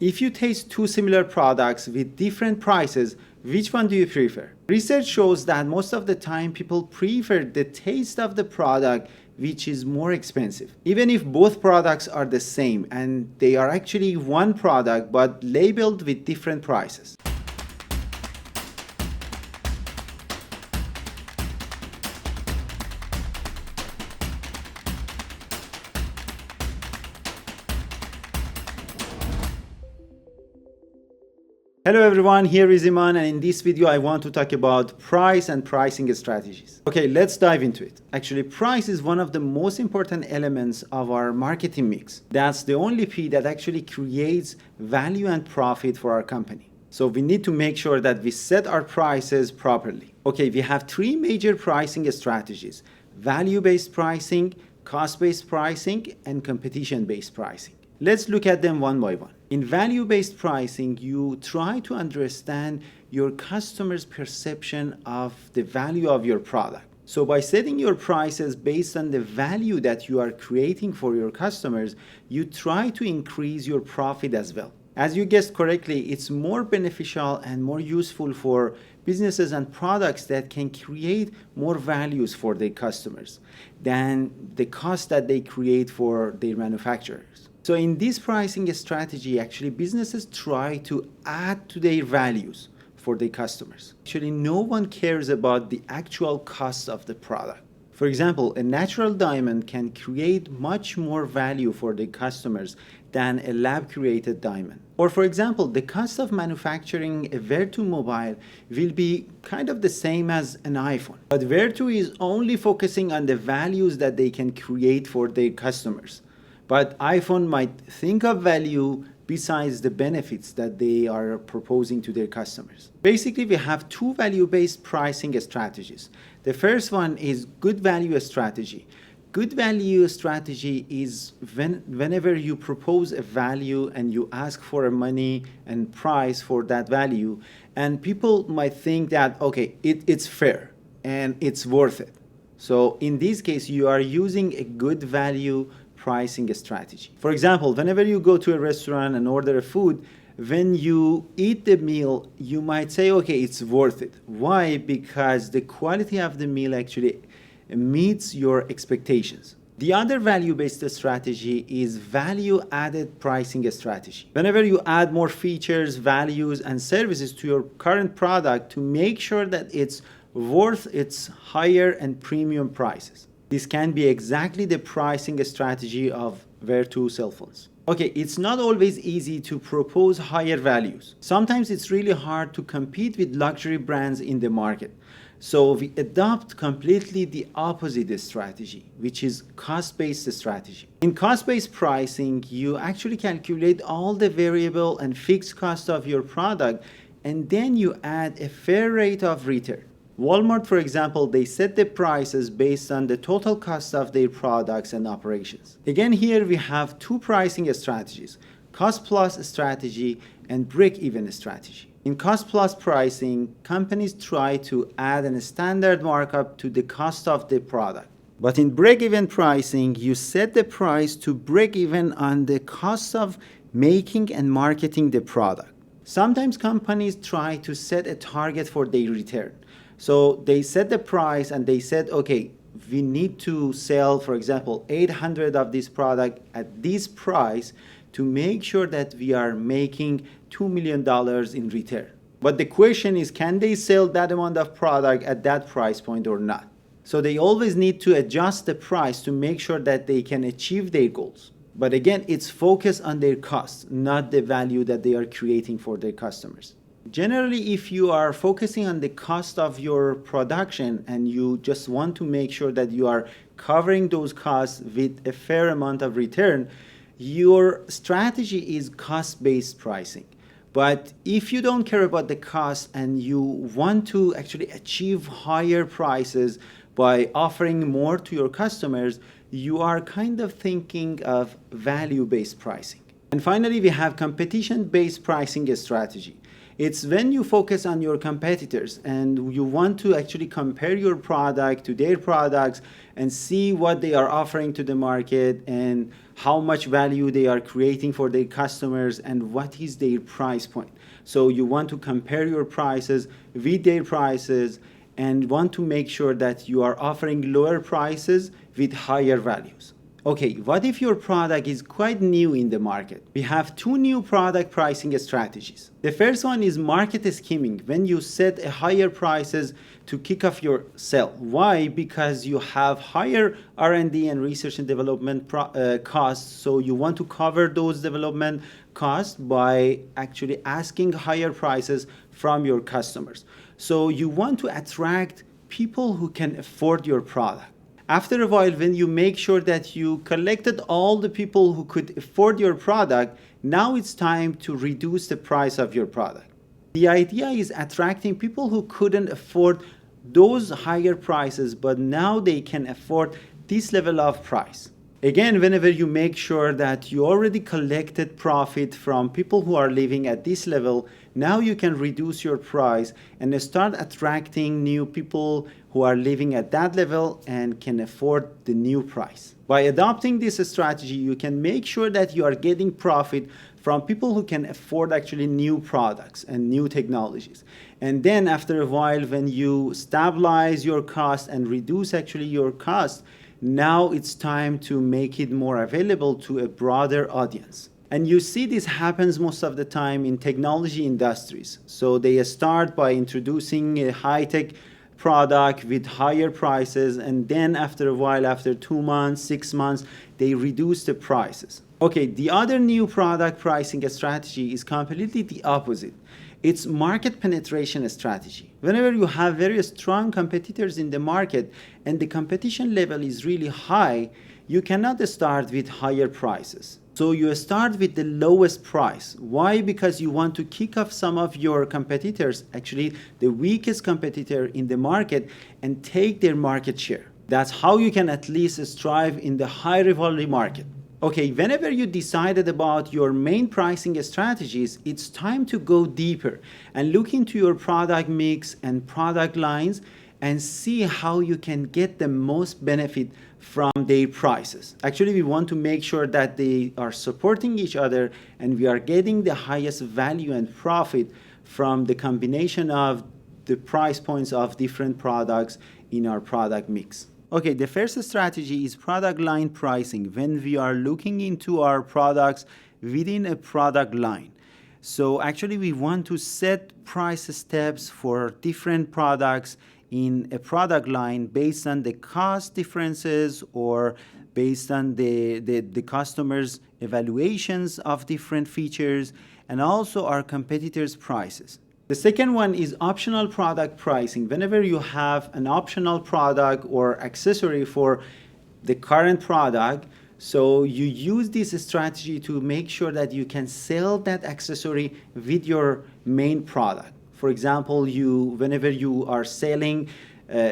If you taste two similar products with different prices, which one do you prefer? Research shows that most of the time people prefer the taste of the product which is more expensive. Even if both products are the same and they are actually one product but labeled with different prices. Hello everyone, here is Iman, and in this video I want to talk about price and pricing strategies. Okay, let's dive into it. Actually, price is one of the most important elements of our marketing mix. That's the only P that actually creates value and profit for our company. So we need to make sure that we set our prices properly. Okay, we have three major pricing strategies: value-based pricing, cost-based pricing, and competition-based pricing. Let's look at them one by one. In value-based pricing, you try to understand your customer's perception of the value of your product. So by setting your prices based on the value that you are creating for your customers, you try to increase your profit as well. As you guessed correctly, it's more beneficial and more useful for businesses and products that can create more values for their customers than the cost that they create for their manufacturers. So in this pricing strategy, actually businesses try to add to their values for their customers. Actually, no one cares about the actual cost of the product. For example, a natural diamond can create much more value for the customers than a lab-created diamond. Or for example, the cost of manufacturing a Vertu mobile will be kind of the same as an iPhone. But Vertu is only focusing on the values that they can create for their customers. But iPhone might think of value besides the benefits that they are proposing to their customers. Basically, we have two value-based pricing strategies. The first one is good value strategy. Good value strategy is whenever you propose a value and you ask for a money and price for that value, and people might think that, okay, it's fair and it's worth it. So in this case, you are using a good value pricing strategy. For example, whenever you go to a restaurant and order a food, when you eat the meal, you might say, okay, it's worth it. Why? Because the quality of the meal actually meets your expectations. The other value-based strategy is value-added pricing strategy. Whenever you add more features, values, and services to your current product to make sure that it's worth its higher and premium prices. This can be exactly the pricing strategy of Vertu cell phones. Okay, it's not always easy to propose higher values. Sometimes it's really hard to compete with luxury brands in the market. So we adopt completely the opposite strategy, which is cost-based strategy. In cost-based pricing, you actually calculate all the variable and fixed costs of your product, and then you add a fair rate of return. Walmart, for example, they set the prices based on the total cost of their products and operations. Again, here we have two pricing strategies: cost plus strategy and break-even strategy. In cost plus pricing, companies try to add a standard markup to the cost of the product. But in break-even pricing, you set the price to break even on the cost of making and marketing the product. Sometimes companies try to set a target for their return. So they set the price and they said, okay, we need to sell, for example, 800 of this product at this price to make sure that we are making $2 million in return. But the question is, can they sell that amount of product at that price point or not? So they always need to adjust the price to make sure that they can achieve their goals. But again, it's focused on their cost, not the value that they are creating for their customers. Generally, if you are focusing on the cost of your production and you just want to make sure that you are covering those costs with a fair amount of return, your strategy is cost-based pricing. But if you don't care about the cost and you want to actually achieve higher prices by offering more to your customers, you are kind of thinking of value-based pricing. And finally, we have competition-based pricing strategy. It's when you focus on your competitors and you want to actually compare your product to their products and see what they are offering to the market and how much value they are creating for their customers and what is their price point. So you want to compare your prices with their prices and want to make sure that you are offering lower prices with higher values. Okay, what if your product is quite new in the market? We have two new product pricing strategies. The first one is market skimming, when you set a higher prices to kick off your sale. Why? Because you have higher R&D and research and development costs, so you want to cover those development costs by actually asking higher prices from your customers. So you want to attract people who can afford your product. After a while, when you make sure that you collected all the people who could afford your product, now it's time to reduce the price of your product. The idea is attracting people who couldn't afford those higher prices, but now they can afford this level of price. Again, whenever you make sure that you already collected profit from people who are living at this level, now you can reduce your price and start attracting new people who are living at that level and can afford the new price. By adopting this strategy, you can make sure that you are getting profit from people who can afford actually new products and new technologies. And then after a while, when you stabilize your cost and reduce actually your cost, now it's time to make it more available to a broader audience. And you see this happens most of the time in technology industries. So they start by introducing a high-tech product with higher prices, and then after a while, after 2 months, 6 months, they reduce the prices. Okay, the other new product pricing strategy is completely the opposite. It's market penetration strategy. Whenever you have very strong competitors in the market and the competition level is really high, you cannot start with higher prices. So you start with the lowest price. Why? Because you want to kick off some of your competitors, actually the weakest competitor in the market, and take their market share. That's how you can at least strive in the high rivalry market. Okay, whenever you decided about your main pricing strategies, it's time to go deeper and look into your product mix and product lines and see how you can get the most benefit from their prices. Actually, we want to make sure that they are supporting each other and we are getting the highest value and profit from the combination of the price points of different products in our product mix. Okay, the first strategy is product line pricing, when we are looking into our products within a product line. So actually we want to set price steps for different products in a product line based on the cost differences or based on the customer's evaluations of different features and also our competitors' prices. The second one is optional product pricing. Whenever you have an optional product or accessory for the current product, so you use this strategy to make sure that you can sell that accessory with your main product. For example, whenever you are selling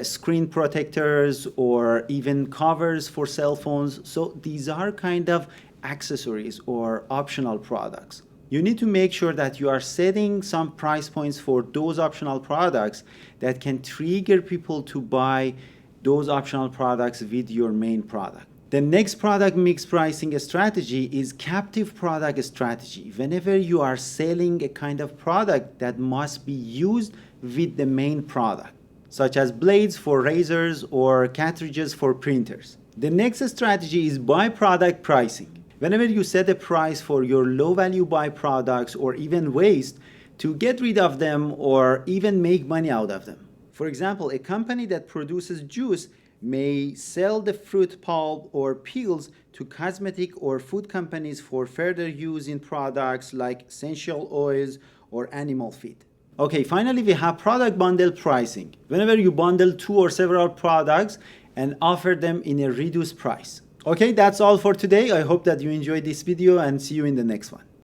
screen protectors or even covers for cell phones, so these are kind of accessories or optional products. You need to make sure that you are setting some price points for those optional products that can trigger people to buy those optional products with your main product. The next product mix pricing strategy is captive product strategy. Whenever you are selling a kind of product that must be used with the main product, such as blades for razors or cartridges for printers. The next strategy is by-product pricing. Whenever you set a price for your low-value byproducts or even waste to get rid of them or even make money out of them. For example, a company that produces juice may sell the fruit pulp or peels to cosmetic or food companies for further use in products like essential oils or animal feed. Okay, finally we have product bundle pricing. Whenever you bundle 2 or several products and offer them in a reduced price. Okay, that's all for today. I hope that you enjoyed this video and see you in the next one.